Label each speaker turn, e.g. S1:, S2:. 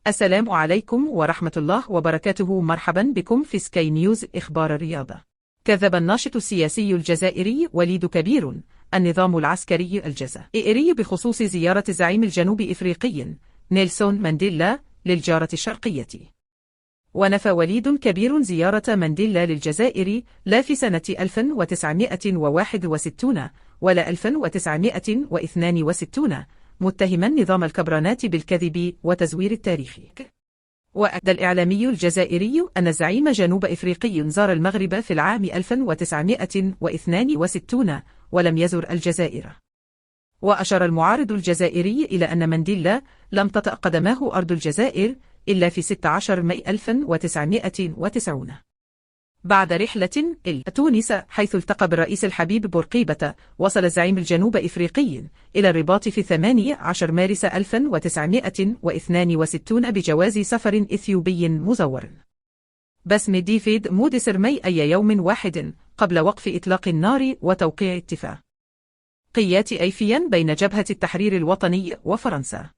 S1: السلام عليكم ورحمة الله وبركاته. مرحبا بكم في سكاي نيوز إخبار الرياضة. كذب الناشط السياسي الجزائري وليد كبير النظام العسكري الجزائري بخصوص زيارة الزعيم الجنوب إفريقي نيلسون مانديلا للجارة الشرقية. ونفى وليد كبير زيارة مانديلا للجزائر لا في سنة 1961 ولا 1962، متهما نظام الكبرانات بالكذب وتزوير التاريخ. وأكد الإعلامي الجزائري أن الزعيم جنوب إفريقي زار المغرب في العام 1962 ولم يزر الجزائر. وأشار المعارض الجزائري إلى أن مانديلا لم تطأ قدماه أرض الجزائر إلا في 16 ماي 1990 بعد رحلة إلى تونس، حيث التقى بالرئيس الحبيب بورقيبة. وصل الزعيم الجنوب إفريقي إلى الرباط في 18 مارس 1962 بجواز سفر إثيوبي مزور باسم ديفيد موديسر ماي أي يوم واحد قبل وقف إطلاق النار وتوقيع اتفاقيات أيفيا بين جبهة التحرير الوطني وفرنسا.